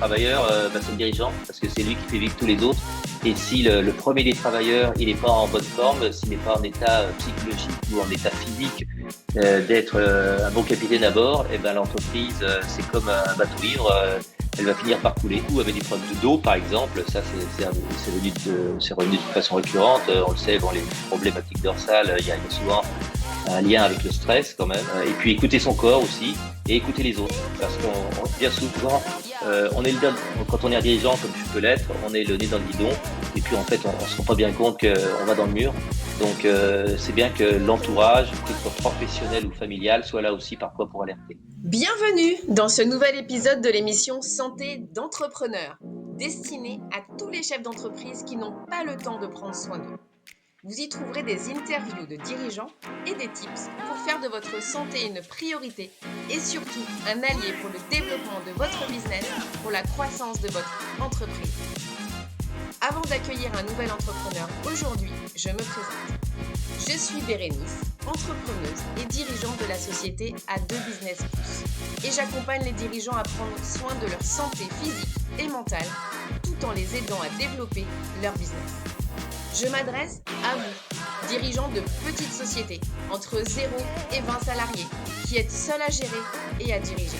travailleur, c'est le dirigeant, parce que c'est lui qui fait vivre tous les autres. Et si le premier des travailleurs, il n'est pas en bonne forme, s'il n'est pas en état psychologique ou en état physique d'être un bon capitaine à bord, et ben l'entreprise, c'est comme un bateau ivre, elle va finir par couler. Ou avec des problèmes de dos, par exemple, ça c'est revenu de façon récurrente. On le sait, les problématiques dorsales, il y a souvent un lien avec le stress quand même. Et puis écouter son corps aussi et écouter les autres. Parce qu'on bien souvent, quand on est un dirigeant comme je peux l'être, on est le nez dans le guidon. Et puis en fait, on se rend pas bien compte qu'on va dans le mur. Donc c'est bien que l'entourage, que ce soit professionnel ou familial, soit là aussi parfois pour alerter. Bienvenue dans ce nouvel épisode de l'émission Santé d'entrepreneurs, destinée à tous les chefs d'entreprise qui n'ont pas le temps de prendre soin d'eux. Vous y trouverez des interviews de dirigeants et des tips pour faire de votre santé une priorité et surtout un allié pour le développement de votre business, pour la croissance de votre entreprise. Avant d'accueillir un nouvel entrepreneur, aujourd'hui, je me présente. Je suis Bérénice, entrepreneuse et dirigeante de la société A2 Business Plus. Et j'accompagne les dirigeants à prendre soin de leur santé physique et mentale, tout en les aidant à développer leur business. Je m'adresse à vous, dirigeants de petites sociétés, entre 0 et 20 salariés, qui êtes seuls à gérer et à diriger.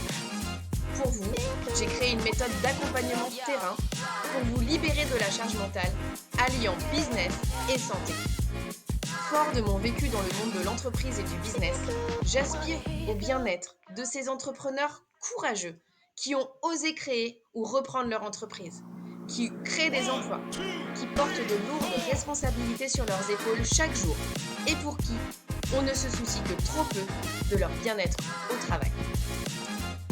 Pour vous, j'ai créé une méthode d'accompagnement terrain pour vous libérer de la charge mentale, alliant business et santé. Fort de mon vécu dans le monde de l'entreprise et du business, j'aspire au bien-être de ces entrepreneurs courageux qui ont osé créer ou reprendre leur entreprise, qui créent des emplois, qui portent de lourdes responsabilités sur leurs épaules chaque jour et pour qui on ne se soucie que trop peu de leur bien-être au travail.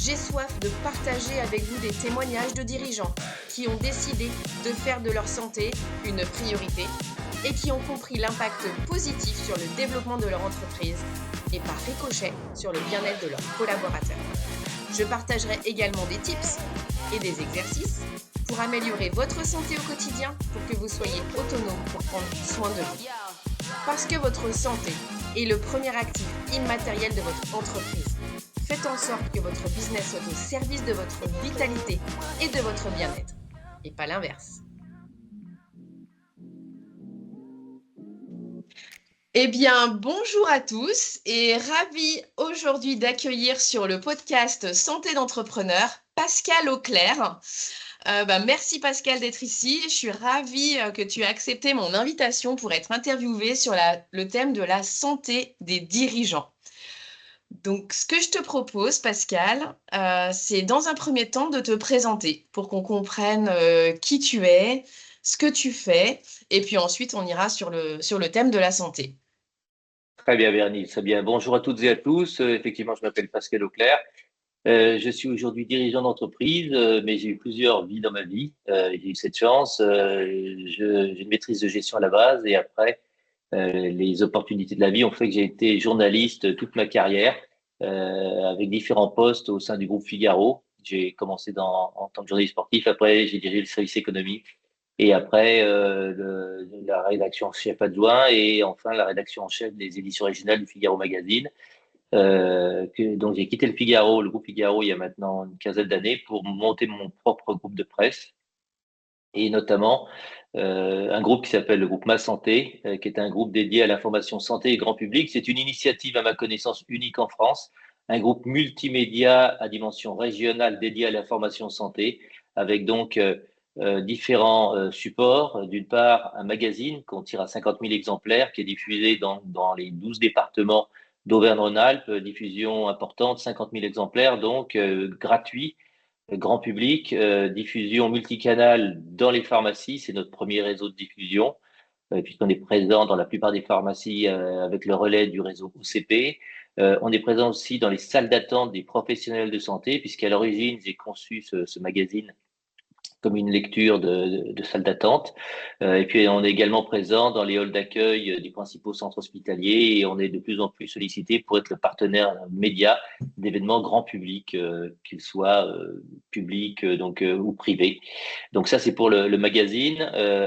J'ai soif de partager avec vous des témoignages de dirigeants qui ont décidé de faire de leur santé une priorité et qui ont compris l'impact positif sur le développement de leur entreprise et par ricochet sur le bien-être de leurs collaborateurs. Je partagerai également des tips et des exercices pour améliorer votre santé au quotidien pour que vous soyez autonome pour prendre soin de vous. Parce que votre santé est le premier actif immatériel de votre entreprise. Faites en sorte que votre business soit au service de votre vitalité et de votre bien-être, et pas l'inverse. Eh bien, bonjour à tous et ravi aujourd'hui d'accueillir sur le podcast Santé d'entrepreneur Pascal Auclair. Merci Pascal d'être ici. Je suis ravie que tu aies accepté mon invitation pour être interviewée sur le thème de la santé des dirigeants. Donc, ce que je te propose, Pascal, c'est dans un premier temps de te présenter pour qu'on comprenne qui tu es, ce que tu fais, et puis ensuite on ira sur le thème de la santé. Très bien, Bernie, très bien. Bonjour à toutes et à tous. Effectivement, je m'appelle Pascal Auclair. Je suis aujourd'hui dirigeant d'entreprise, mais j'ai eu plusieurs vies dans ma vie. J'ai eu cette chance. J'ai une maîtrise de gestion à la base et après, les opportunités de la vie ont fait que j'ai été journaliste toute ma carrière avec différents postes au sein du groupe Figaro. J'ai commencé en tant que journaliste sportif. Après, j'ai dirigé le service économique. Et après, la rédaction en chef adjoint et enfin la rédaction en chef des éditions régionales du Figaro Magazine. Donc j'ai quitté le groupe Figaro, il y a maintenant une quinzaine d'années pour monter mon propre groupe de presse et notamment un groupe qui s'appelle le groupe Ma Santé, qui est un groupe dédié à l'information santé et grand public. C'est une initiative à ma connaissance unique en France, un groupe multimédia à dimension régionale dédié à l'information santé, avec donc différents supports. D'une part, un magazine qu'on tire à 50 000 exemplaires, qui est diffusé dans les 12 départements d'Auvergne-Rhône-Alpes, diffusion importante, 50 000 exemplaires, donc gratuit, grand public, diffusion multicanale dans les pharmacies, c'est notre premier réseau de diffusion, puisqu'on est présent dans la plupart des pharmacies avec le relais du réseau OCP. On est présent aussi dans les salles d'attente des professionnels de santé, puisqu'à l'origine, j'ai conçu ce magazine comme une lecture de salle d'attente. Et puis, on est également présent dans les halls d'accueil des principaux centres hospitaliers et on est de plus en plus sollicité pour être le partenaire média d'événements grand public, qu'ils soient publics ou privés. Donc ça, c'est pour le magazine.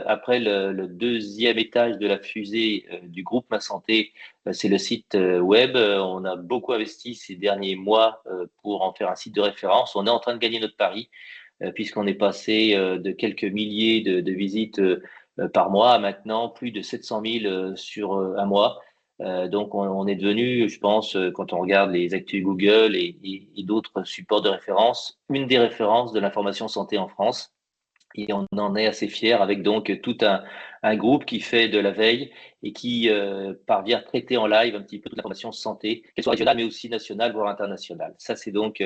Après, le deuxième étage de la fusée du groupe Ma Santé, c'est le site web. On a beaucoup investi ces derniers mois pour en faire un site de référence. On est en train de gagner notre pari. puisqu'on est passé de quelques milliers de visites par mois à maintenant plus de 700 000 sur un mois. Donc, on est devenu, je pense, quand on regarde les actus Google et d'autres supports de référence, une des références de l'information santé en France. Et on en est assez fiers avec donc tout un groupe qui fait de la veille et qui parvient à traiter en live un petit peu toute l'information santé, qu'elle soit régionale mais aussi nationale, voire internationale. Ça, c'est donc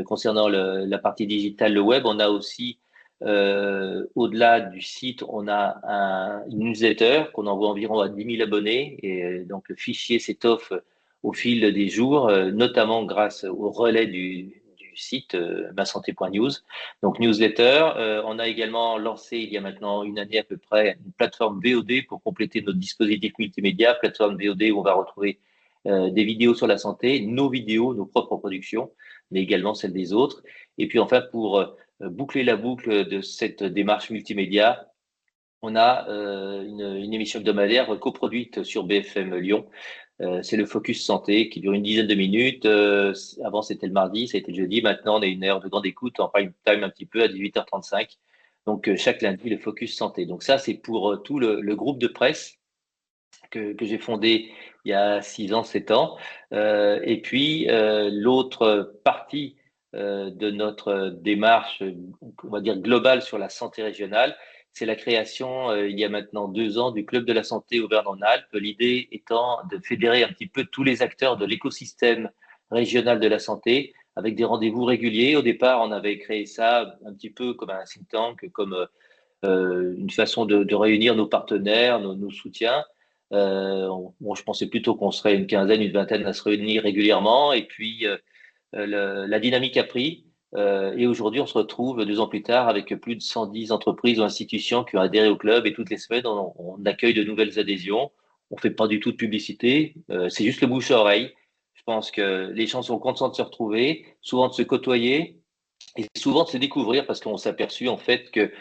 concernant la partie digitale, le web. On a aussi, au-delà du site, on a une newsletter qu'on envoie environ à 10 000 abonnés. Et donc, le fichier s'étoffe au fil des jours, notamment grâce au relais du site masanté.news. Donc, newsletter. On a également lancé, il y a maintenant une année à peu près, une plateforme VOD pour compléter notre dispositif multimédia. Plateforme VOD où on va retrouver des vidéos sur la santé, nos vidéos, nos propres productions, mais également celles des autres. Et puis enfin, pour boucler la boucle de cette démarche multimédia, on a une émission hebdomadaire coproduite sur BFM Lyon. C'est le Focus Santé qui dure une dizaine de minutes. Avant, c'était le mardi, ça a été le jeudi. Maintenant, on a une heure de grande écoute en prime time un petit peu à 18h35. Donc, chaque lundi, le Focus Santé. Donc, ça, c'est pour tout le groupe de presse que j'ai fondé il y a 6 ans, 7 ans. Et puis, l'autre partie de notre démarche, on va dire globale sur la santé régionale, c'est la création, il y a maintenant 2 ans, du Club de la santé Auvergne-Rhône-Alpes. L'idée étant de fédérer un petit peu tous les acteurs de l'écosystème régional de la santé avec des rendez-vous réguliers. Au départ, on avait créé ça un petit peu comme un think tank, comme une façon de réunir nos partenaires, nos soutiens. Bon, je pensais plutôt qu'on serait une quinzaine, une vingtaine à se réunir régulièrement. Et puis, la dynamique a pris. Et aujourd'hui, on se retrouve 2 ans plus tard avec plus de 110 entreprises ou institutions qui ont adhéré au club. Et toutes les semaines, on accueille de nouvelles adhésions. On fait pas du tout de publicité. C'est juste le bouche à oreille. Je pense que les gens sont contents de se retrouver, souvent de se côtoyer et souvent de se découvrir parce qu'on s'est aperçu en fait que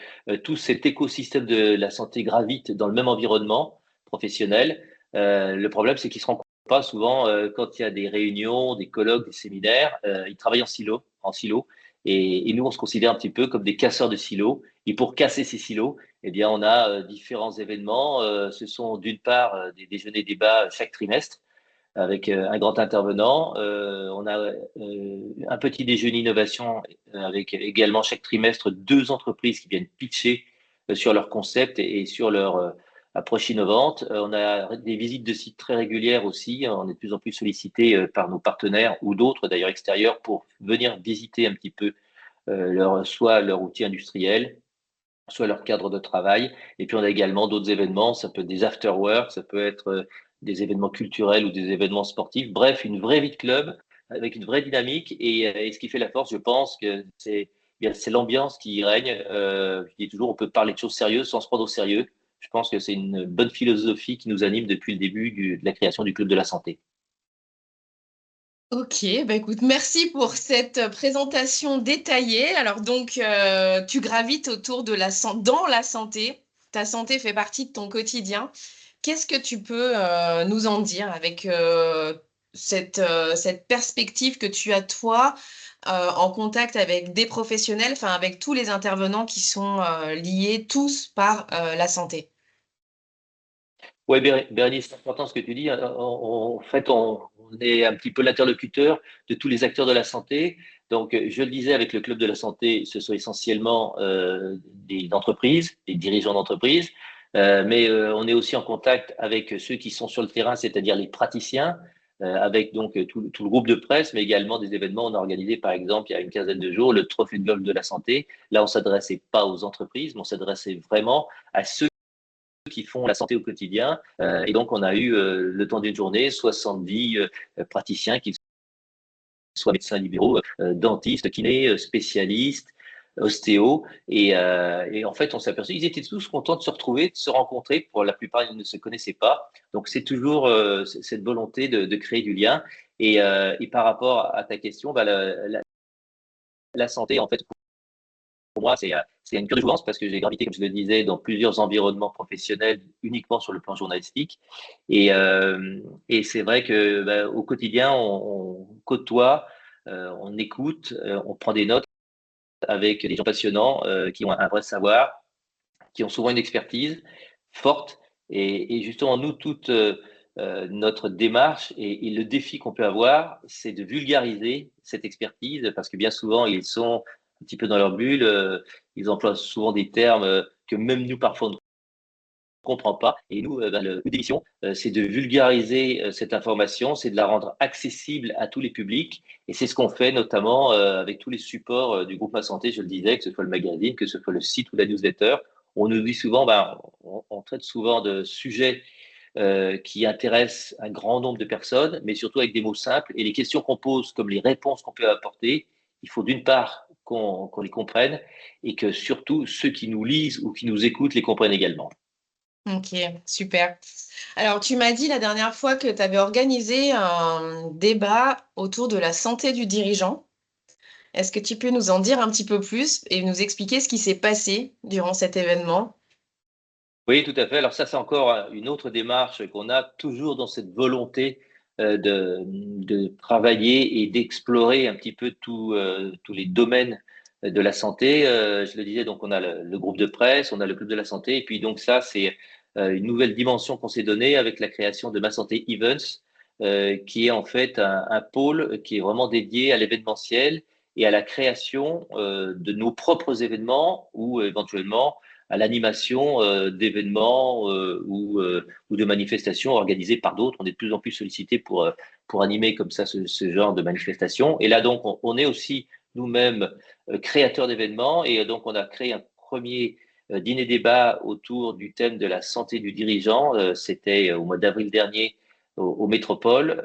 tout cet écosystème de la santé gravite dans le même environnement professionnel. Le problème, c'est qu'ils se rencontrent pas souvent quand il y a des réunions, des colloques, des séminaires. Ils travaillent en silo. Et nous, on se considère un petit peu comme des casseurs de silos. Et pour casser ces silos, eh bien, on a différents événements. Ce sont d'une part des déjeuners débats chaque trimestre avec un grand intervenant. On a un petit déjeuner innovation avec également chaque trimestre 2 entreprises qui viennent pitcher sur leur concept et sur leur approche innovante. On a des visites de sites très régulières aussi. On est de plus en plus sollicité par nos partenaires ou d'autres d'ailleurs extérieurs pour venir visiter un petit peu soit leur outil industriel, soit leur cadre de travail. Et puis, on a également d'autres événements. Ça peut être des after-work, ça peut être des événements culturels ou des événements sportifs. Bref, une vraie vie de club avec une vraie dynamique. Et ce qui fait la force, je pense que c'est l'ambiance qui y règne. Je dis toujours, on peut parler de choses sérieuses sans se prendre au sérieux. Je pense que c'est une bonne philosophie qui nous anime depuis le début de la création du Club de la santé. OK, bah, écoute, merci pour cette présentation détaillée. Alors donc, tu gravites autour de dans la santé. Ta santé fait partie de ton quotidien. Qu'est-ce que tu peux, nous en dire avec, cette perspective que tu as toi, en contact avec des professionnels, enfin avec tous les intervenants qui sont, liés tous par, la santé? Oui, Bérénice, c'est important ce que tu dis. En fait, on est un petit peu l'interlocuteur de tous les acteurs de la santé. Donc, je le disais, avec le Club de la santé, ce sont essentiellement des entreprises, des dirigeants d'entreprises, mais on est aussi en contact avec ceux qui sont sur le terrain, c'est-à-dire les praticiens, avec donc tout le groupe de presse, mais également des événements. On a organisé, par exemple, il y a une quinzaine de jours, le Trophée de golf de la santé. Là, on s'adressait pas aux entreprises, mais on s'adressait vraiment à ceux qui font la santé au quotidien. Et donc, on a eu le temps d'une journée 70 praticiens, qu'ils soient médecins libéraux, dentistes, kinés, spécialistes, ostéo. Et en fait, on s'est aperçu, ils étaient tous contents de se retrouver, de se rencontrer. Pour la plupart, ils ne se connaissaient pas. Donc, c'est toujours cette volonté de créer du lien. Et par rapport à ta question, bah, la santé, en fait, pour moi, c'est une cure de jouvence parce que j'ai gravité, comme je le disais, dans plusieurs environnements professionnels uniquement sur le plan journalistique. Et c'est vrai que bah, au quotidien, on côtoie, on écoute, on prend des notes. avec des gens passionnants qui ont un vrai savoir, qui ont souvent une expertise forte. Et justement, nous, toute notre démarche et le défi qu'on peut avoir, c'est de vulgariser cette expertise, parce que bien souvent, ils sont un petit peu dans leur bulle, ils emploient souvent des termes que même nous, parfois, on ne comprend pas. Et nous, le but d'émission, c'est de vulgariser cette information, c'est de la rendre accessible à tous les publics. Et c'est ce qu'on fait notamment avec tous les supports du groupe Ma Santé, je le disais, que ce soit le magazine, que ce soit le site ou la newsletter. On nous dit souvent, on traite souvent de sujets qui intéressent un grand nombre de personnes, mais surtout avec des mots simples. Et les questions qu'on pose, comme les réponses qu'on peut apporter, il faut d'une part qu'on les comprenne et que surtout ceux qui nous lisent ou qui nous écoutent les comprennent également. Ok, super. Alors, tu m'as dit la dernière fois que tu avais organisé un débat autour de la santé du dirigeant. Est-ce que tu peux nous en dire un petit peu plus et nous expliquer ce qui s'est passé durant cet événement? Oui, tout à fait. Alors ça, c'est encore une autre démarche qu'on a toujours dans cette volonté de travailler et d'explorer un petit peu tous les domaines de la santé. Je le disais, donc on a le groupe de presse, on a le club de la santé, et puis donc ça, c'est une nouvelle dimension qu'on s'est donnée avec la création de Ma Santé Events, qui est en fait un pôle qui est vraiment dédié à l'événementiel et à la création de nos propres événements ou éventuellement à l'animation d'événements ou de manifestations organisées par d'autres. On est de plus en plus sollicité pour animer comme ça ce genre de manifestations. Et là, donc, on est aussi nous-mêmes créateurs d'événements. Et donc, on a créé un premier dîner-débat autour du thème de la santé du dirigeant. C'était au mois d'avril dernier au Métropole.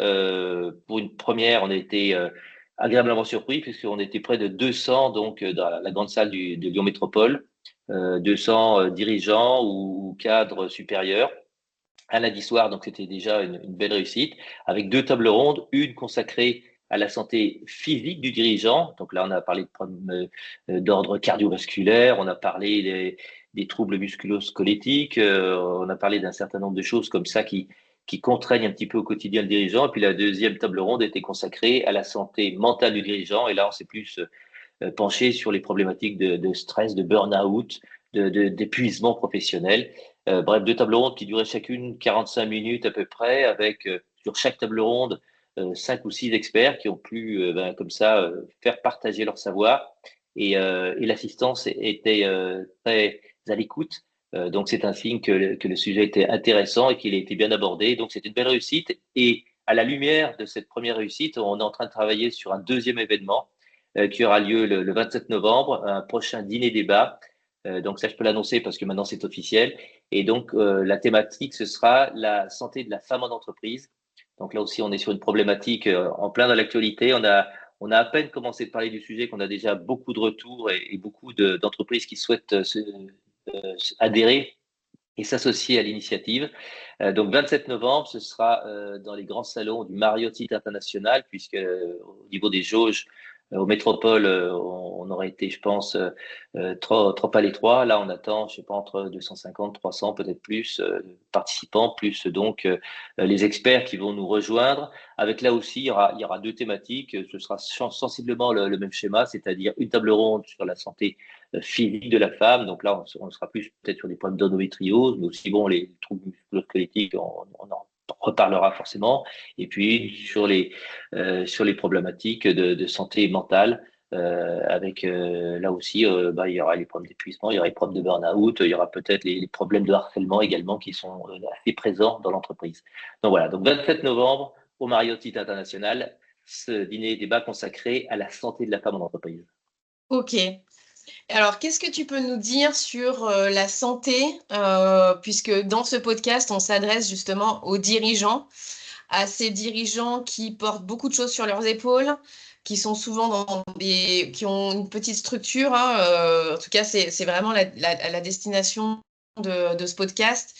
Pour une première, on a été agréablement surpris puisqu'on était près de 200 donc, dans la grande salle de Lyon Métropole. 200 dirigeants ou cadres supérieurs un lundi soir, donc c'était déjà une belle réussite, avec 2 tables rondes, une consacrée à la santé physique du dirigeant. Donc là, on a parlé de problèmes d'ordre cardiovasculaire, on a parlé des troubles musculo-squelettiques, on a parlé d'un certain nombre de choses comme ça qui contraignent un petit peu au quotidien le dirigeant. Et puis la deuxième table ronde était consacrée à la santé mentale du dirigeant. Et là, on s'est plus penché sur les problématiques de stress, de burn-out, d'épuisement professionnel. Bref, 2 tables rondes qui duraient chacune 45 minutes à peu près, avec sur chaque table ronde 5 ou 6 experts qui ont pu comme ça faire partager leur savoir. Et l'assistance était très à l'écoute. Donc c'est un signe que le sujet était intéressant et qu'il a été bien abordé. Donc c'est une belle réussite. Et à la lumière de cette première réussite, on est en train de travailler sur un deuxième événement qui aura lieu le 27 novembre, un prochain dîner-débat. Donc ça, je peux l'annoncer parce que maintenant c'est officiel. Et donc la thématique, ce sera la santé de la femme en entreprise. Donc là aussi, on est sur une problématique en plein dans l'actualité. On a à peine commencé de parler du sujet qu'on a déjà beaucoup de retours et beaucoup d'entreprises qui souhaitent adhérer et s'associer à l'initiative. Donc 27 novembre, ce sera dans les grands salons du Marriott Site International, puisque au niveau des jauges, aux métropoles, on aurait été, je pense, trop à l'étroit. Là, on attend, je sais pas, entre 250, 300, peut-être plus participants, plus donc les experts qui vont nous rejoindre. Avec là aussi, il y aura 2 thématiques. Ce sera sensiblement le même schéma, c'est-à-dire une table ronde sur la santé physique de la femme. Donc là, on sera plus peut-être sur des problèmes d'endométriose, mais aussi bon, les troubles musculo-squelettiques, on en reparlera forcément. Et puis sur les problématiques de santé mentale. Avec là aussi, il y aura les problèmes d'épuisement, il y aura les problèmes de burn-out, il y aura peut-être les problèmes de harcèlement également qui sont assez présents dans l'entreprise. Donc voilà, donc 27 novembre au Marriott Site International, ce dîner débat consacré à la santé de la femme en entreprise. Ok. Alors, qu'est-ce que tu peux nous dire sur la santé, puisque dans ce podcast, on s'adresse justement aux dirigeants, à ces dirigeants qui portent beaucoup de choses sur leurs épaules, qui sont souvent qui ont une petite structure, hein, en tout cas, c'est vraiment la destination de ce podcast.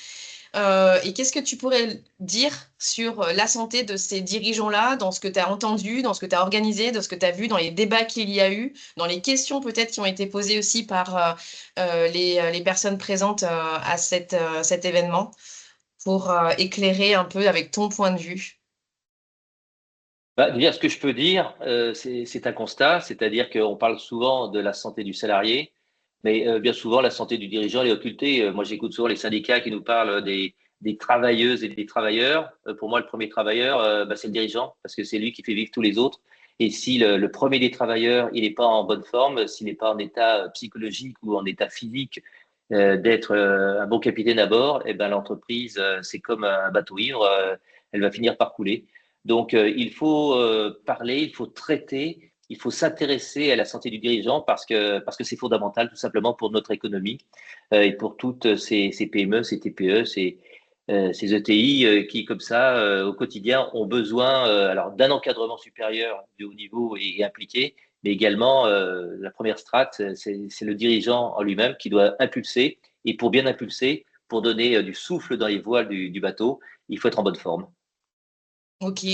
Et qu'est-ce que tu pourrais dire sur la santé de ces dirigeants-là, dans ce que tu as entendu, dans ce que tu as organisé, dans ce que tu as vu, dans les débats qu'il y a eu, dans les questions peut-être qui ont été posées aussi par les personnes présentes à cet événement, pour éclairer un peu avec ton point de vue? Déjà, ce que je peux dire, c'est un constat, c'est-à-dire qu'on parle souvent de la santé du salarié, mais bien souvent, la santé du dirigeant elle est occultée. Moi, j'écoute souvent les syndicats qui nous parlent des travailleuses et des travailleurs. Pour moi, le premier travailleur, c'est le dirigeant, parce que c'est lui qui fait vivre tous les autres. Et si le premier des travailleurs, il n'est pas en bonne forme, s'il n'est pas en état psychologique ou en état physique d'être un bon capitaine à bord, eh ben, l'entreprise, c'est comme un bateau ivre, elle va finir par couler. Donc, il faut parler, il faut traiter, il faut s'intéresser à la santé du dirigeant parce que c'est fondamental tout simplement pour notre économie et pour toutes ces PME, ces TPE, ces ETI qui, comme ça, au quotidien, ont besoin alors d'un encadrement supérieur de haut niveau et impliqué, mais également la première strate, c'est le dirigeant en lui-même qui doit impulser. Et pour bien impulser, pour donner du souffle dans les voiles du bateau, il faut être en bonne forme. Ok.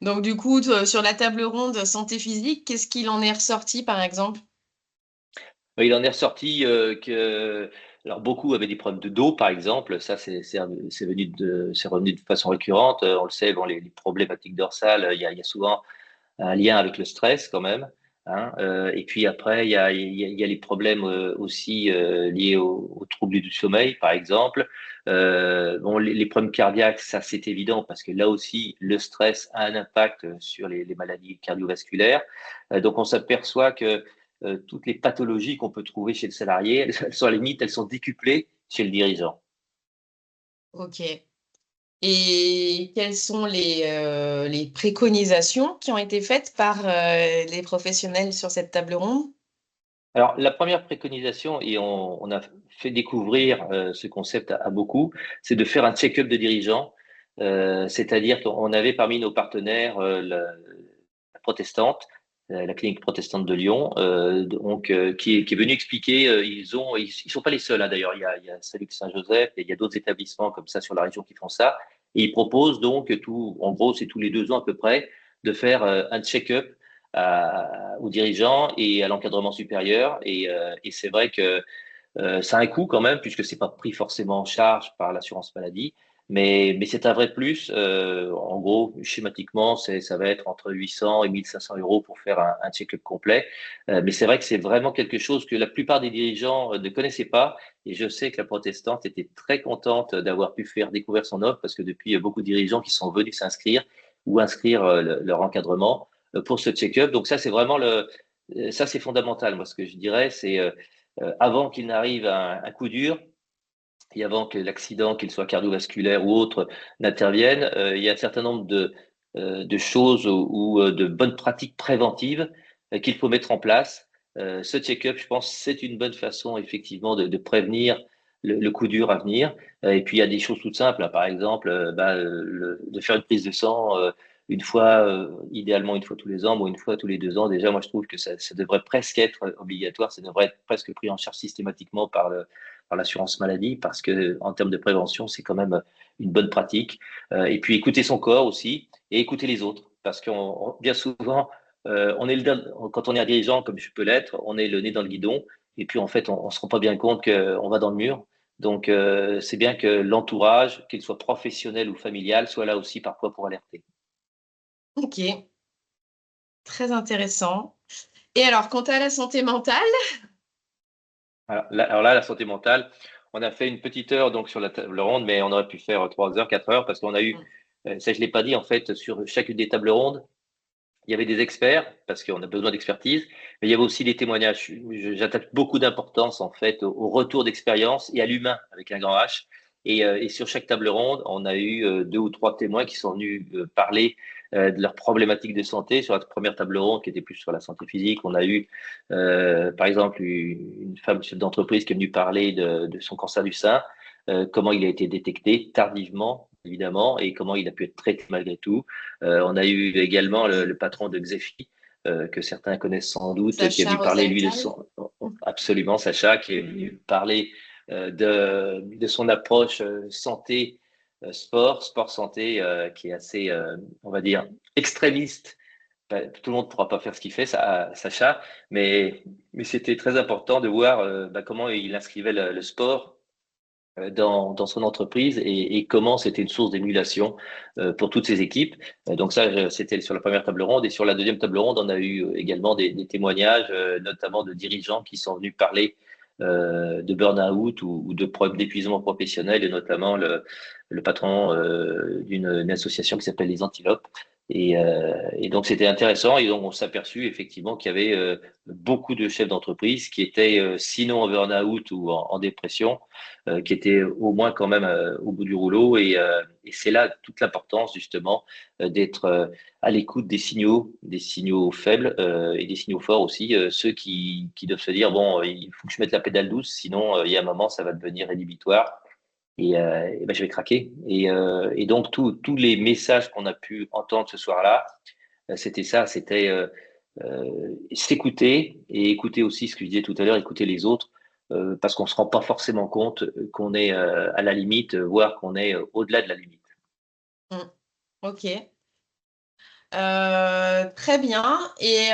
Donc du coup, sur la table ronde santé physique, qu'est-ce qu'il en est ressorti par exemple? Il en est ressorti que alors beaucoup avaient des problèmes de dos, par exemple. Ça, c'est revenu de façon récurrente. On le sait, bon, les problématiques dorsales, il y a souvent un lien avec le stress quand même. Hein. Et puis après, il y a les problèmes aussi liés aux troubles du sommeil, par exemple. Bon, les problèmes cardiaques, ça c'est évident parce que là aussi, le stress a un impact sur les maladies cardiovasculaires. Donc on s'aperçoit que toutes les pathologies qu'on peut trouver chez le salarié, elles sont à la limite, elles sont décuplées chez le dirigeant. Ok. Et quelles sont les préconisations qui ont été faites par les professionnels sur cette table ronde? Alors, la première préconisation, et on a fait découvrir ce concept à beaucoup, c'est de faire un check-up de dirigeants. C'est-à-dire qu'on avait parmi nos partenaires la protestante, la clinique protestante de Lyon, qui est venue expliquer. Ils sont pas les seuls, hein, d'ailleurs. Il y a Salut Saint-Joseph et il y a d'autres établissements comme ça sur la région qui font ça. Et ils proposent donc en gros, c'est tous les 2 ans à peu près, de faire un check-up aux dirigeants et à l'encadrement supérieur. Et c'est vrai que ça a un coût quand même, puisque c'est pas pris forcément en charge par l'assurance maladie. Mais c'est un vrai plus. En gros, schématiquement, ça va être entre 800 et 1500 euros pour faire un check-up complet. Mais c'est vrai que c'est vraiment quelque chose que la plupart des dirigeants ne connaissaient pas. Et je sais que la protestante était très contente d'avoir pu faire découvrir son offre parce que depuis, il y a beaucoup de dirigeants qui sont venus s'inscrire ou inscrire leur encadrement pour ce check-up. Donc ça, c'est vraiment ça, c'est fondamental. Moi, ce que je dirais, c'est avant qu'il n'arrive un coup dur et avant que l'accident, qu'il soit cardiovasculaire ou autre, n'intervienne, il y a un certain nombre de choses ou de bonnes pratiques préventives qu'il faut mettre en place. Ce check-up, je pense, c'est une bonne façon effectivement de prévenir le coup dur à venir. Et puis il y a des choses toutes simples, hein. Par exemple, de faire une prise de sang une fois, idéalement une fois tous les ans, ou une fois tous les 2 ans. Déjà, moi je trouve que ça devrait presque être obligatoire, ça devrait être presque pris en charge systématiquement par l'assurance maladie parce que en termes de prévention, c'est quand même une bonne pratique. Et puis écouter son corps aussi et écouter les autres parce que bien souvent, quand on est un dirigeant comme je peux l'être, on est le nez dans le guidon et puis en fait, on se rend pas bien compte qu'on va dans le mur. Donc, c'est bien que l'entourage, qu'il soit professionnel ou familial, soit là aussi parfois pour alerter. Ok, très intéressant. Et alors, quant à la santé mentale, Alors là, la santé mentale, on a fait une petite heure donc sur la table ronde, mais on aurait pu faire 3 heures, 4 heures, parce qu'on a eu, ça je l'ai pas dit en fait, sur chacune des tables rondes, il y avait des experts, parce qu'on a besoin d'expertise, mais il y avait aussi des témoignages. J'attache beaucoup d'importance en fait au retour d'expérience et à l'humain avec un grand H. Et sur chaque table ronde, on a eu 2 ou 3 témoins qui sont venus parler de leurs problématiques de santé. Sur la première table ronde, qui était plus sur la santé physique, on a eu par exemple une femme chef d'entreprise qui est venue parler de son cancer du sein, comment il a été détecté tardivement, évidemment, et comment il a pu être traité malgré tout. On a eu également le patron de Xefi, que certains connaissent sans doute, qui est Sacha venu parler, lui, de Rosenthal. son, absolument, Sacha, qui est venu parler de son approche santé, sport santé, qui est assez, on va dire, extrémiste. Tout le monde ne pourra pas faire ce qu'il fait, Sacha, mais c'était très important de voir comment il inscrivait le sport dans son entreprise et comment c'était une source d'émulation pour toutes ses équipes. Donc ça, c'était sur la première table ronde. Et sur la deuxième table ronde, on a eu également des témoignages, notamment de dirigeants qui sont venus parler de burn-out ou de problèmes d'épuisement professionnel, et notamment le patron d'une association qui s'appelle les Antilopes. Et donc c'était intéressant, et donc on s'est aperçu effectivement qu'il y avait beaucoup de chefs d'entreprise qui étaient sinon en burn-out ou en dépression, qui étaient au moins quand même au bout du rouleau. Et c'est là toute l'importance justement d'être à l'écoute des signaux faibles et des signaux forts aussi, ceux qui doivent se dire, bon, il faut que je mette la pédale douce, sinon il y a un moment, ça va devenir rédhibitoire. Et ben, je vais craquer. Et donc, tous les messages qu'on a pu entendre ce soir-là, c'était ça, c'était s'écouter et écouter aussi ce que je disais tout à l'heure, écouter les autres, parce qu'on ne se rend pas forcément compte qu'on est à la limite, voire qu'on est au-delà de la limite. Mmh. Ok. Très bien. Et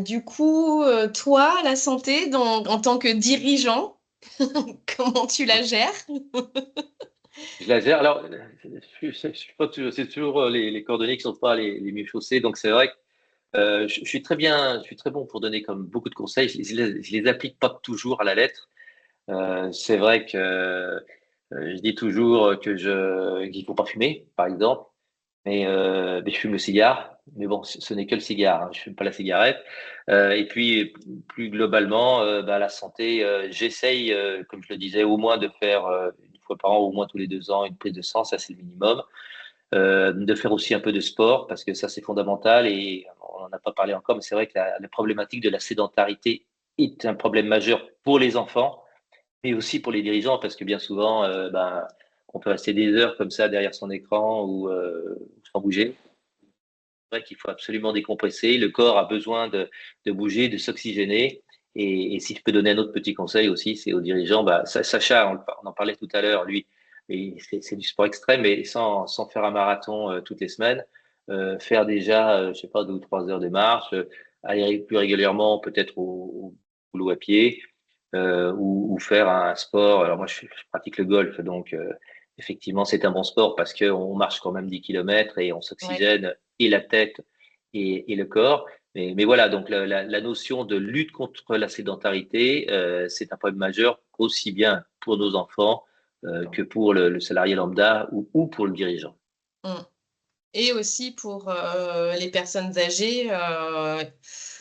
du coup, toi, la santé, en tant que dirigeant, comment tu la gères? Je la gère. Alors, je suis pas toujours, c'est toujours les cordonniers qui sont pas les mieux chaussés. Donc, c'est vrai que je suis très bien, je suis très bon pour donner comme beaucoup de conseils. Je les applique pas toujours à la lettre. C'est vrai que je dis toujours qu'il faut pas fumer, par exemple. Mais je fume le cigare. Mais bon, ce n'est que le cigare, hein. Je fume pas la cigarette. Et puis, plus globalement, bah, la santé, j'essaye, comme je le disais, au moins de faire une fois par an, au moins tous les 2 ans, une prise de sang, ça c'est le minimum. De faire aussi un peu de sport, parce que ça c'est fondamental. Et on n'en a pas parlé encore, mais c'est vrai que la problématique de la sédentarité est un problème majeur pour les enfants, mais aussi pour les dirigeants, parce que bien souvent, ben, on peut rester des heures comme ça derrière son écran ou sans bouger. C'est vrai qu'il faut absolument décompresser. Le corps a besoin de bouger, de s'oxygéner. Et si je peux donner un autre petit conseil aussi, c'est aux dirigeants. Bah, Sacha, on en parlait tout à l'heure, lui, et c'est du sport extrême, mais sans faire un marathon toutes les semaines. Faire déjà, je sais pas, 2 ou 3 heures de marche, aller plus régulièrement peut-être au boulot à pied, ou faire un sport. Alors moi, je pratique le golf, donc effectivement, c'est un bon sport parce qu'on marche quand même 10 kilomètres et on Ouais. s'oxygène et la tête et le corps. Mais voilà, donc la notion de lutte contre la sédentarité, c'est un problème majeur aussi bien pour nos enfants que pour le salarié lambda ou pour le dirigeant, Mmh. Et aussi pour les personnes âgées,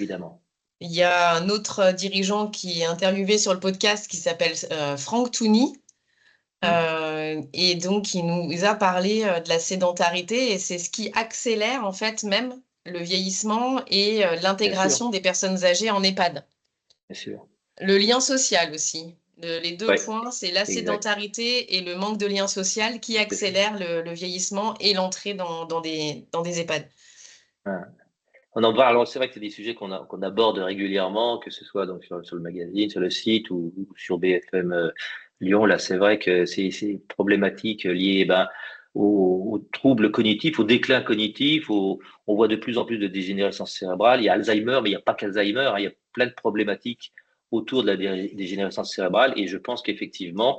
évidemment. il y a un autre dirigeant qui est interviewé sur le podcast qui s'appelle Franck Touni. Hmm. Et donc, il nous a parlé de la sédentarité et c'est ce qui accélère en fait même le vieillissement et Bien sûr, l'intégration des personnes âgées en EHPAD. bien sûr. Le lien social aussi. Les deux Oui, points, c'est la exact. sédentarité et le manque de lien social qui Tout à fait. accélèrent le vieillissement et l'entrée dans des EHPAD. Ouais. On en parle. Alors, c'est vrai que c'est des sujets qu'on aborde régulièrement, que ce soit donc sur le magazine, sur le site ou sur BFM Lyon. Là, c'est vrai que c'est problématique liées ben, aux troubles cognitifs, au déclin cognitif. On voit de plus en plus de dégénérescence cérébrale. Il y a Alzheimer, mais il n'y a pas qu'Alzheimer, hein. Il y a plein de problématiques autour de la dégénérescence cérébrale. Et je pense qu'effectivement,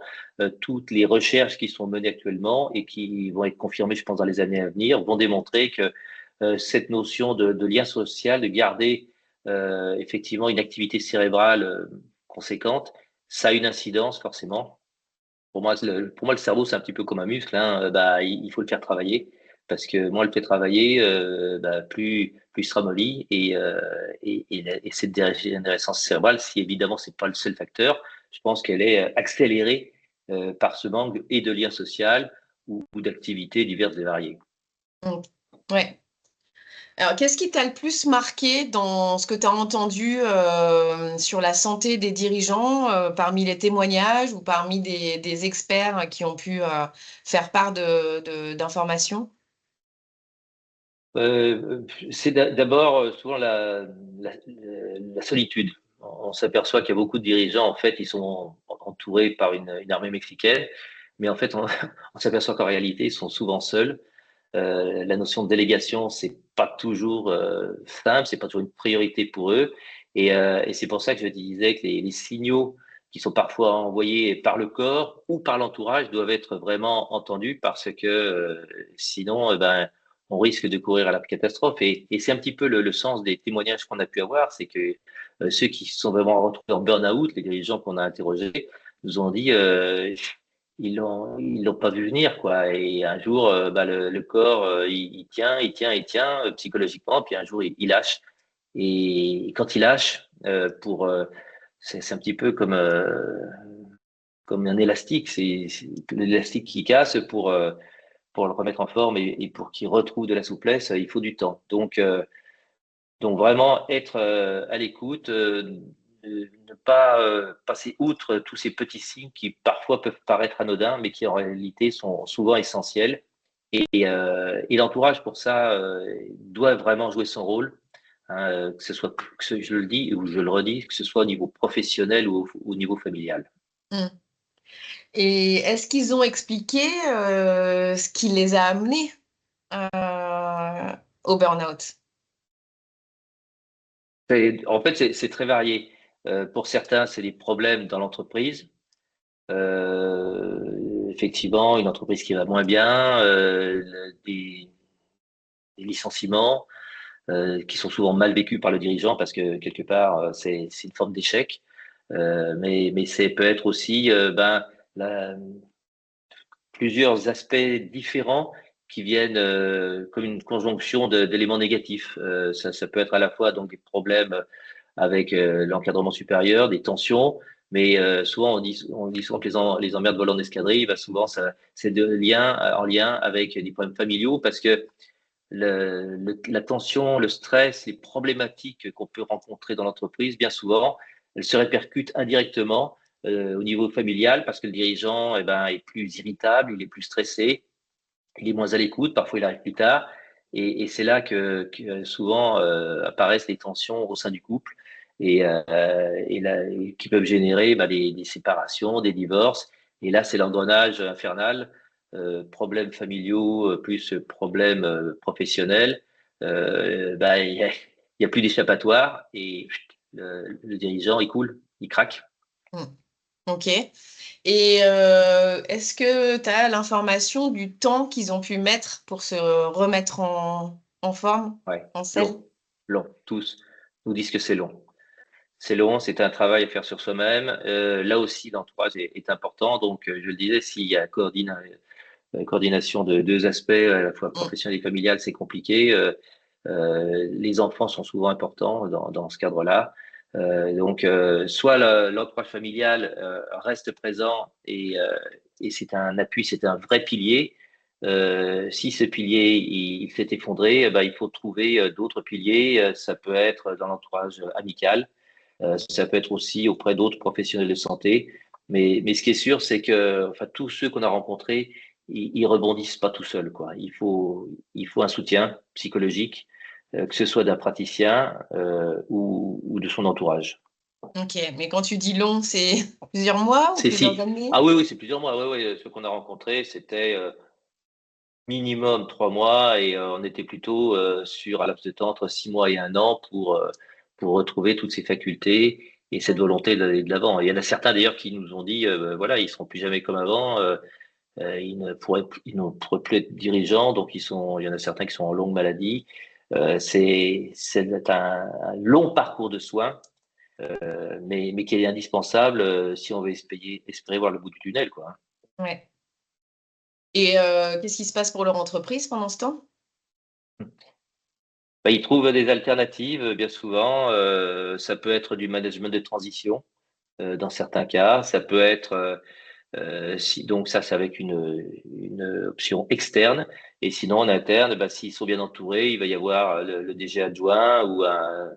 toutes les recherches qui sont menées actuellement et qui vont être confirmées, je pense, dans les années à venir, vont démontrer que cette notion de lien social, de garder effectivement une activité cérébrale conséquente, ça a une incidence forcément. Pour moi, le cerveau, c'est un petit peu comme un muscle, hein. Bah, il faut le faire travailler, parce que moins on le fait travailler, bah, plus il sera molli. Et cette dégénérescence cérébrale, si évidemment c'est pas le seul facteur, je pense qu'elle est accélérée par ce manque et de lien social ou d'activités diverses et variées. Mm. Ouais. Alors, qu'est-ce qui t'a le plus marqué dans ce que tu as entendu sur la santé des dirigeants, parmi les témoignages ou parmi des experts qui ont pu faire part d'informations? C'est d'abord souvent la solitude. On s'aperçoit qu'il y a beaucoup de dirigeants, en fait, ils sont entourés par une armée mexicaine, mais en fait, on s'aperçoit qu'en réalité, ils sont souvent seuls. La notion de délégation, c'est pas toujours simple, c'est pas toujours une priorité pour eux. Et c'est pour ça que je disais que les signaux qui sont parfois envoyés par le corps ou par l'entourage doivent être vraiment entendus parce que sinon, on risque de courir à la catastrophe. Et c'est un petit peu le sens des témoignages qu'on a pu avoir, c'est que ceux qui se sont vraiment retrouvés en burn-out, les dirigeants qu'on a interrogés, nous ont dit ils l'ont pas vu venir, quoi. Et un jour, le corps, il tient, psychologiquement, puis un jour, il lâche. Et quand il lâche, c'est un petit peu comme un élastique, c'est l'élastique qui casse pour le remettre en forme et pour qu'il retrouve de la souplesse, il faut du temps. Donc vraiment être à l'écoute, ne pas passer outre tous ces petits signes qui parfois peuvent paraître anodins, mais qui en réalité sont souvent essentiels. Et l'entourage pour ça doit vraiment jouer son rôle, hein, que ce soit, je le dis ou je le redis, que ce soit au niveau professionnel ou au niveau familial. Mmh. Et est-ce qu'ils ont expliqué ce qui les a amenés au burn-out? En fait, c'est très varié. Pour certains, c'est des problèmes dans l'entreprise. Effectivement, une entreprise qui va moins bien, des licenciements qui sont souvent mal vécus par le dirigeant parce que quelque part, c'est une forme d'échec. Mais c'est peut être aussi la, plusieurs aspects différents qui viennent comme une conjonction d'éléments négatifs. Ça peut être à la fois donc des problèmes avec l'encadrement supérieur, des tensions, mais souvent on dit souvent que les emmerdes volant d'escadrille, souvent c'est en lien avec des problèmes familiaux parce que la tension, le stress, les problématiques qu'on peut rencontrer dans l'entreprise, bien souvent, elles se répercutent indirectement au niveau familial parce que le dirigeant est plus irritable, il est plus stressé, il est moins à l'écoute, parfois il arrive plus tard. Et c'est là que souvent apparaissent les tensions au sein du couple et qui peuvent générer des séparations, des divorces. Et là, c'est l'engrenage infernal, problèmes familiaux plus problèmes professionnels. Il y a plus d'échappatoire et le dirigeant, il coule, il craque. Mmh. OK. Et est-ce que tu as l'information du temps qu'ils ont pu mettre pour se remettre en forme, Ouais, en selle? long, long. Tous nous disent que c'est long. C'est long, c'est un travail à faire sur soi-même. Là aussi, l'entourage est important. Donc, je le disais, s'il y a coordination de deux aspects, à la fois Mmh. professionnel et familial, c'est compliqué. Les enfants sont souvent importants dans ce cadre-là. Donc, soit l'entourage familial reste présent et c'est un appui, c'est un vrai pilier. Si ce pilier il s'est effondré, il faut trouver d'autres piliers. Ça peut être dans l'entourage amical, ça peut être aussi auprès d'autres professionnels de santé. Mais ce qui est sûr, c'est que enfin, tous ceux qu'on a rencontrés, ils rebondissent pas tout seuls, quoi. Il faut un soutien psychologique, que ce soit d'un praticien ou de son entourage. OK, mais quand tu dis long, c'est plusieurs mois ou C'est plusieurs si. années? Ah oui, oui, c'est plusieurs mois. Oui, oui, ceux qu'on a rencontrés, c'était minimum 3 mois et on était plutôt sur un laps de temps entre 6 mois et un an pour retrouver toutes ces facultés et cette Mmh. volonté d'aller de l'avant. Il y en a certains d'ailleurs qui nous ont dit, voilà, ils seront plus jamais comme avant, ils ne pourraient plus être dirigeants, donc il y en a certains qui sont en longue maladie. C'est un long parcours de soins, mais qui est indispensable si on veut espérer voir le bout du tunnel, quoi. Ouais. Et qu'est-ce qui se passe pour leur entreprise pendant ce temps? Ils trouvent des alternatives, bien souvent. Ça peut être du management de transition, dans certains cas. Ça peut être, si donc ça, c'est avec une option externe et sinon en interne, s'ils sont bien entourés, il va y avoir le DG adjoint ou un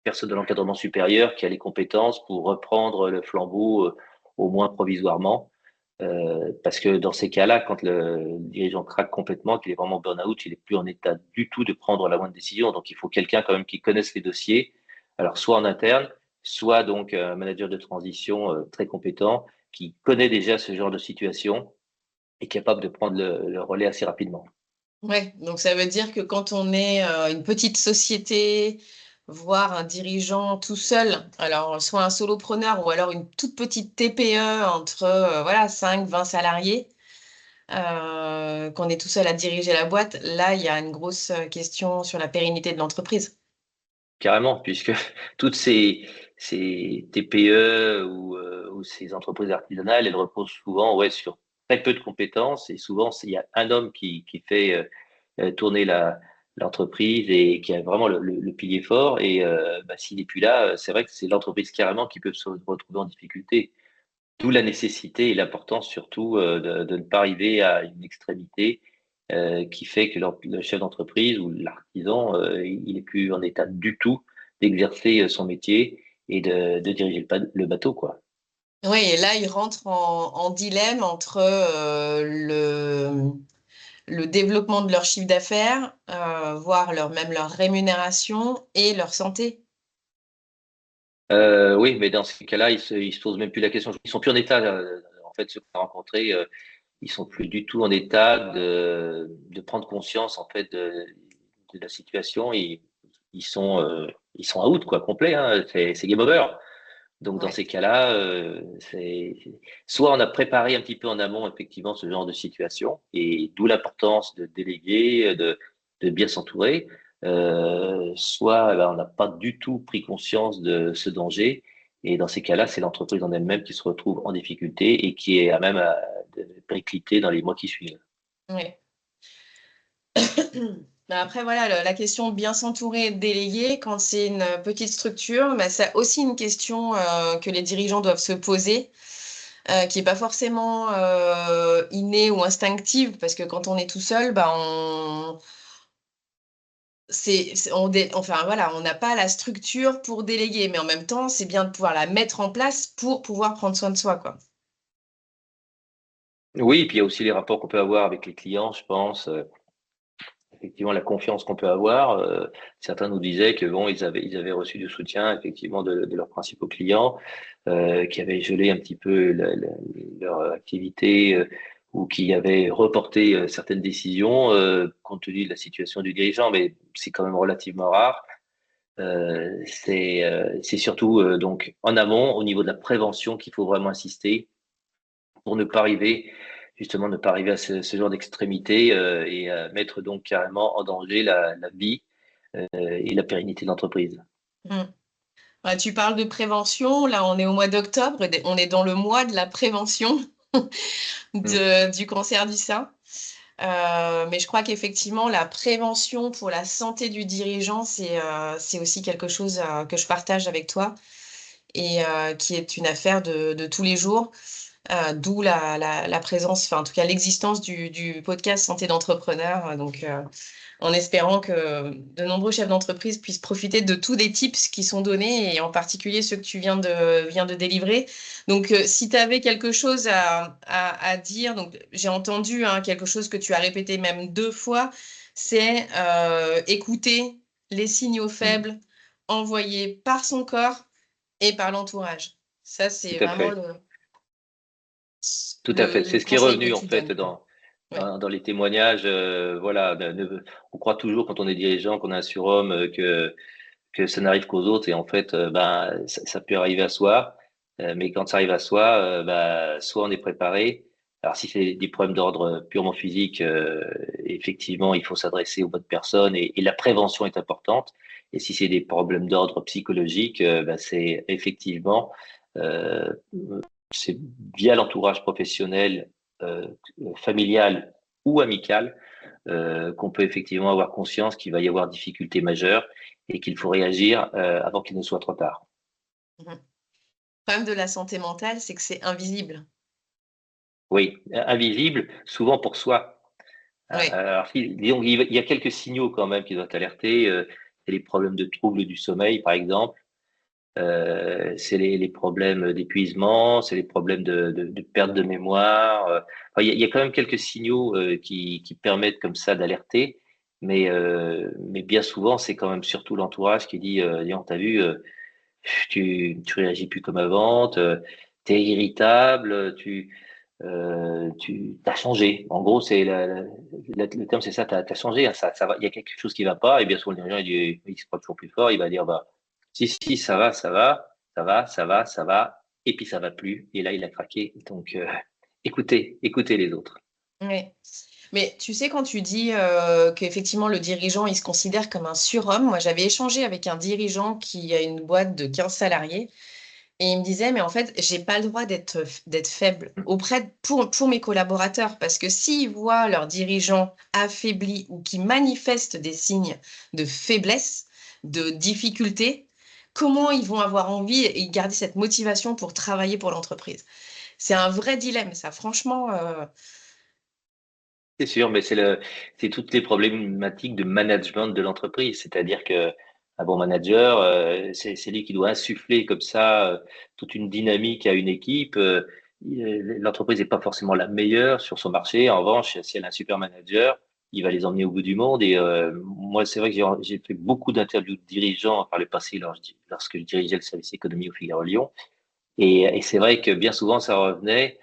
personne de l'encadrement supérieur qui a les compétences pour reprendre le flambeau, au moins provisoirement. Parce que dans ces cas-là, quand le dirigeant craque complètement, qu'il est vraiment burn-out, il est plus en état du tout de prendre la moindre décision. Donc, il faut quelqu'un quand même qui connaisse les dossiers. Alors, soit en interne, soit donc un manager de transition très compétent qui connaît déjà ce genre de situation et capable de prendre le relais assez rapidement. Ouais, donc ça veut dire que quand on est, une petite société voir un dirigeant tout seul, alors soit un solopreneur ou alors une toute petite TPE entre 5-20 salariés, qu'on est tout seul à diriger la boîte, là, il y a une grosse question sur la pérennité de l'entreprise. Carrément, puisque toutes ces TPE ou ces entreprises artisanales, elles reposent souvent sur très peu de compétences et souvent il y a un homme qui fait tourner l'entreprise et qui a vraiment le pilier fort. Et s'il n'est plus là, c'est vrai que c'est l'entreprise carrément qui peut se retrouver en difficulté. D'où la nécessité et l'importance surtout de ne pas arriver à une extrémité qui fait que le chef d'entreprise ou l'artisan, il n'est plus en état du tout d'exercer son métier et de diriger le bateau, quoi. Oui, et là, ils rentrent en dilemme entre le développement de leur chiffre d'affaires, voire même leur rémunération et leur santé. Oui, mais dans ces cas-là, ils se posent même plus la question. Ils sont plus en état, en fait, ceux qu'on a rencontrés, ils sont plus du tout en état de prendre conscience, en fait, de la situation. Ils sont out, quoi, complet, hein. C'est game over. Donc, dans Ouais. ces cas-là, soit on a préparé un petit peu en amont, effectivement, ce genre de situation, et d'où l'importance de déléguer, de bien s'entourer, soit on n'a pas du tout pris conscience de ce danger, et dans ces cas-là, c'est l'entreprise en elle-même qui se retrouve en difficulté et qui est à même de péricliter dans les mois qui suivent. Ouais. Après, voilà, la question bien s'entourer, déléguer, quand c'est une petite structure, c'est aussi une question que les dirigeants doivent se poser, qui n'est pas forcément innée ou instinctive, parce que quand on est tout seul, on n'a pas la structure pour déléguer, mais en même temps, c'est bien de pouvoir la mettre en place pour pouvoir prendre soin de soi, quoi. Oui, et puis il y a aussi les rapports qu'on peut avoir avec les clients, je pense. Effectivement, la confiance qu'on peut avoir. Certains nous disaient que bon, ils avaient reçu du soutien effectivement de leurs principaux clients, qui avaient gelé un petit peu leur activité ou qui avaient reporté certaines décisions compte tenu de la situation du dirigeant, mais c'est quand même relativement rare. C'est surtout donc en amont, au niveau de la prévention, qu'il faut vraiment insister pour ne pas arriver, justement, ne pas arriver à ce genre d'extrémité et mettre donc carrément en danger la vie et la pérennité de l'entreprise. Mm. Tu parles de prévention, là on est au mois d'octobre, et on est dans le mois de la prévention Mm. du cancer du sein. Mais je crois qu'effectivement, la prévention pour la santé du dirigeant, c'est aussi quelque chose que je partage avec toi et qui est une affaire de tous les jours, d'où la présence, enfin en tout cas l'existence du podcast Santé d'entrepreneur. Donc, en espérant que de nombreux chefs d'entreprise puissent profiter de tous les tips qui sont donnés et en particulier ceux que tu viens de délivrer. Donc, si tu avais quelque chose à dire, donc j'ai entendu quelque chose que tu as répété même 2 fois, c'est écouter les signaux Mm. faibles envoyés par son corps et par l'entourage. Ça, Tout c'est à vraiment fait. le, Tout à le, fait. C'est le ce qui est conseil que revenu en tu fait donnes, quoi. Ouais. dans les témoignages. Voilà, on croit toujours quand on est dirigeant, qu'on a un surhomme, que ça n'arrive qu'aux autres et en fait, ça peut arriver à soi. Mais quand ça arrive à soi, soit on est préparé. Alors si c'est des problèmes d'ordre purement physique, effectivement, il faut s'adresser aux bonnes personnes et la prévention est importante. Et si c'est des problèmes d'ordre psychologique, c'est effectivement euh, c'est via l'entourage professionnel, euh, familial ou amical, qu'on peut effectivement avoir conscience qu'il va y avoir difficulté majeure et qu'il faut réagir avant qu'il ne soit trop tard. Mhm. Le problème de la santé mentale, c'est que c'est invisible. Oui, invisible, souvent pour soi. Oui. Alors, disons, il y a quelques signaux quand même qui doivent alerter. C'est les problèmes de troubles du sommeil, par exemple. C'est les problèmes d'épuisement, c'est les problèmes de perte de mémoire. Enfin, il y a quand même quelques signaux qui permettent comme ça d'alerter, mais bien souvent, c'est quand même surtout l'entourage qui dit, dis donc, t'as vu, tu réagis plus comme avant, t'es irritable, tu as changé. En gros, le terme, c'est ça, tu as changé, hein, ça va, il y a quelque chose qui va pas, et bien souvent, le dirigeant, il se croit toujours plus fort, il va dire, bah, si, ça va, ça va, et puis ça va plus, et là, il a craqué. Donc, écoutez les autres. Oui. Mais tu sais, quand tu dis qu'effectivement le dirigeant, il se considère comme un surhomme, moi j'avais échangé avec un dirigeant qui a une boîte de 15 salariés et il me disait, mais en fait, j'ai pas le droit d'être faible pour mes collaborateurs parce que s'ils voient leur dirigeant affaibli ou qui manifeste des signes de faiblesse, de difficulté, comment ils vont avoir envie et garder cette motivation pour travailler pour l'entreprise? C'est un vrai dilemme, ça, franchement. C'est sûr, mais c'est toutes les problématiques de management de l'entreprise. C'est-à-dire que un bon manager, c'est lui qui doit insuffler comme ça toute une dynamique à une équipe. L'entreprise n'est pas forcément la meilleure sur son marché. En revanche, si elle a un super manager, il va les emmener au bout du monde. Et moi, c'est vrai que j'ai fait beaucoup d'interviews de dirigeants par le passé lorsque je dirigeais le service économie au Figaro-Lyon. Et c'est vrai que bien souvent, ça revenait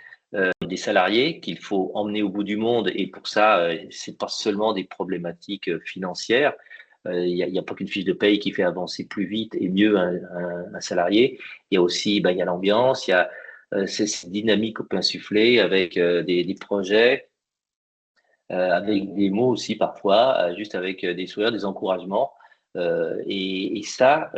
des salariés qu'il faut emmener au bout du monde. Et pour ça, c'est pas seulement des problématiques financières. Il y a pas qu'une fiche de paye qui fait avancer plus vite et mieux un salarié. Il y a aussi, il y a l'ambiance, il y a cette dynamique qu'on peut insuffler avec des projets, avec des mots aussi parfois, juste avec des sourires, des encouragements. Et ça,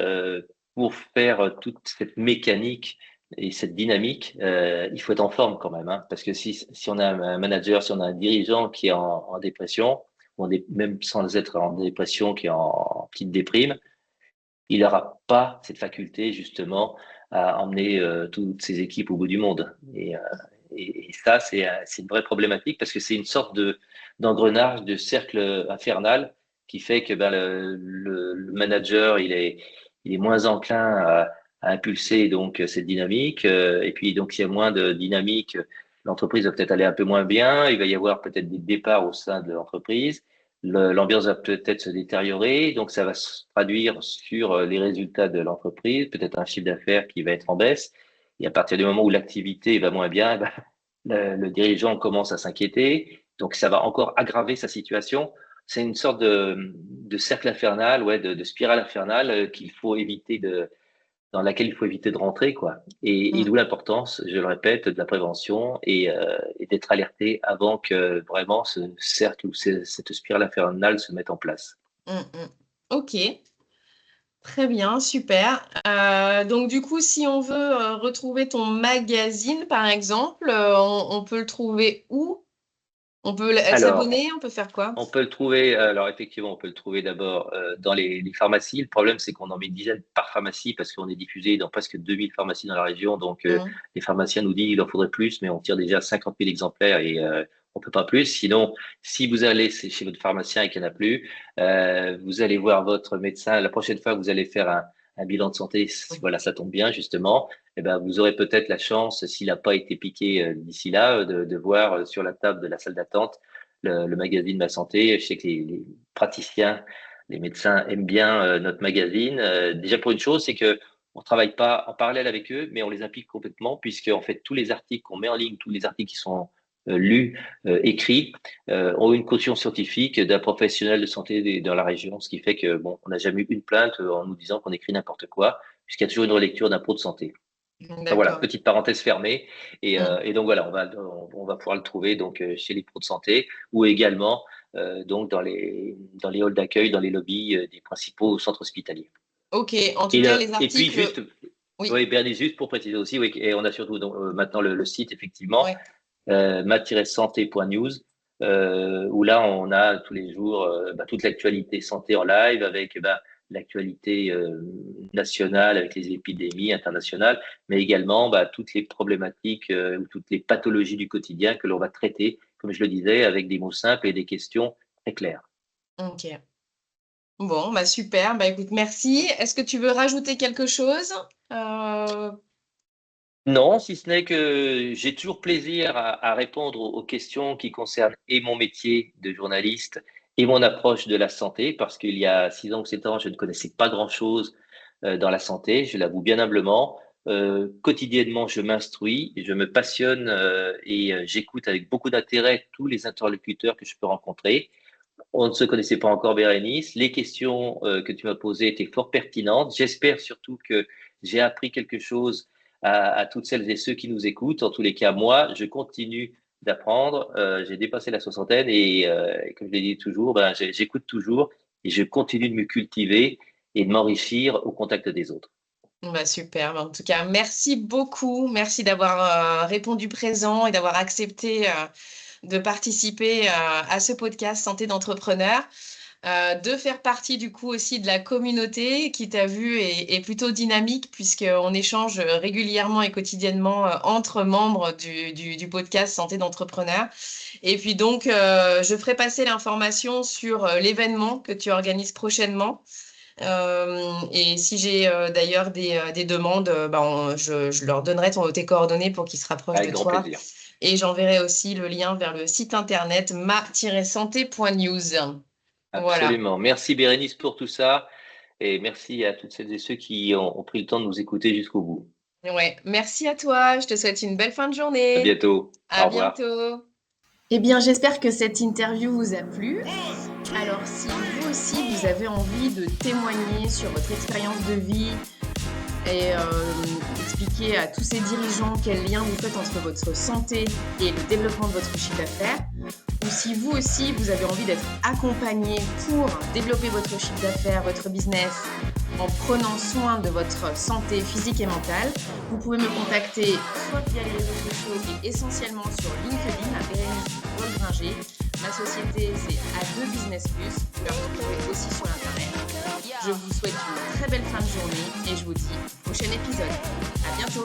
pour faire toute cette mécanique et cette dynamique, il faut être en forme quand même, hein, parce que si on a un manager, si on a un dirigeant qui est en dépression, même sans être en dépression, qui est en petite déprime, il n'aura pas cette faculté justement à emmener toutes ses équipes au bout du monde. Et ça, c'est une vraie problématique parce que c'est une sorte d'engrenage, de cercle infernal qui fait que le manager, il est moins enclin à impulser donc cette dynamique. Et puis donc s'il y a moins de dynamique, l'entreprise va peut-être aller un peu moins bien. Il va y avoir peut-être des départs au sein de l'entreprise. L'ambiance va peut-être se détériorer, donc ça va se traduire sur les résultats de l'entreprise, peut-être un chiffre d'affaires qui va être en baisse. Et à partir du moment où l'activité va moins bien, le dirigeant commence à s'inquiéter, donc ça va encore aggraver sa situation. C'est une sorte de cercle infernal, ouais, de spirale infernale qu'il faut éviter dans laquelle il faut éviter de rentrer, quoi. Et Mm, d'où l'importance, je le répète, de la prévention et d'être alerté avant que vraiment ce cercle ou cette spirale infernale se mette en place. mm, mm. Ok, très bien, super. Donc du coup, si on veut retrouver ton magazine, par exemple, on peut le trouver où? On peut Alors, s'abonner, on peut faire quoi? on peut le trouver, alors effectivement, on peut le trouver d'abord dans les pharmacies. Le problème, c'est qu'on en met une dizaine par pharmacie parce qu'on est diffusé dans presque 2000 pharmacies dans la région. Donc, Mm, les pharmaciens nous disent qu'il en faudrait plus, mais on tire déjà 50 000 exemplaires et on peut pas plus. Sinon, si vous allez chez votre pharmacien et qu'il n'y en a plus, vous allez voir votre médecin. La prochaine fois que vous allez faire un bilan de santé, mm. voilà, ça tombe bien justement. Eh ben, vous aurez peut-être la chance, s'il n'a pas été piqué d'ici là, de voir sur la table de la salle d'attente le magazine Ma Santé. Je sais que les praticiens, les médecins aiment bien notre magazine. Déjà pour une chose, c'est que on travaille pas en parallèle avec eux, mais on les implique complètement, puisque en fait tous les articles qu'on met en ligne, tous les articles qui sont lus, écrits, ont une caution scientifique d'un professionnel de santé dans la région, ce qui fait que bon, on n'a jamais eu une plainte en nous disant qu'on écrit n'importe quoi, puisqu'il y a toujours une relecture d'un pro de santé. Enfin, voilà, D'accord. petite parenthèse fermée. Mm. Et donc voilà, on va pouvoir le trouver donc chez les pros de santé ou également donc dans les halls d'accueil, dans les lobbies des principaux centres hospitaliers. Ok, en tout cas, les Et puis articles, juste, oui, oui, Bernie, juste pour préciser aussi, oui, et on a surtout donc, maintenant le site effectivement ouais. mat-santé.news où là on a tous les jours toute l'actualité santé en live avec l'actualité nationale avec les épidémies internationales, mais également toutes les problématiques ou toutes les pathologies du quotidien que l'on va traiter, comme je le disais, avec des mots simples et des questions très claires. Ok. Bon, bah super. Bah écoute, merci. Est-ce que tu veux rajouter quelque chose? Euh, Non, si ce n'est que j'ai toujours plaisir à répondre aux questions qui concernent et mon métier de journaliste et mon approche de la santé, parce qu'il y a 6 ans ou 7 ans, je ne connaissais pas grand-chose dans la santé, je l'avoue bien humblement. quotidiennement, je m'instruis, je me passionne et j'écoute avec beaucoup d'intérêt tous les interlocuteurs que je peux rencontrer. On ne se connaissait pas encore, Bérénice. Les questions que tu m'as posées étaient fort pertinentes. J'espère surtout que j'ai appris quelque chose à toutes celles et ceux qui nous écoutent. En tous les cas, moi, je continue d'apprendre. J'ai dépassé la soixantaine et comme je l'ai dit toujours, ben, j'écoute toujours et je continue de me cultiver et de m'enrichir au contact des autres. Bah, super. En tout cas, merci beaucoup. Merci d'avoir répondu présent et d'avoir accepté de participer à ce podcast Santé d'entrepreneur. De faire partie du coup aussi de la communauté qui t'a vu est plutôt dynamique puisqu'on échange régulièrement et quotidiennement entre membres du podcast Santé d'entrepreneur. Et puis donc, je ferai passer l'information sur l'événement que tu organises prochainement. Et si j'ai d'ailleurs des demandes, je leur donnerai tes coordonnées pour qu'ils se rapprochent Avec de grand toi. plaisir. Et j'enverrai aussi le lien vers le site internet ma-santé.news. Absolument. Voilà. Merci Bérénice pour tout ça et merci à toutes celles et ceux qui ont pris le temps de nous écouter jusqu'au bout. Ouais. Merci à toi. Je te souhaite une belle fin de À journée. bientôt. À Au revoir. bientôt. Eh bien, j'espère que cette interview vous a plu. Alors, si vous aussi, vous avez envie de témoigner sur votre expérience de vie et expliquer à tous ces dirigeants quel lien vous faites entre votre santé et le développement de votre chiffre d'affaires, ou si vous aussi, vous avez envie d'être accompagné pour développer votre chiffre d'affaires, votre business, en prenant soin de votre santé physique et mentale, vous pouvez me contacter soit via les réseaux sociaux et essentiellement sur LinkedIn à Bérénice Goldringer. Ma société, c'est A2 Business Plus. Vous la retrouverez aussi sur Internet. Je vous souhaite une très belle fin de journée et je vous dis au prochain épisode. À bientôt.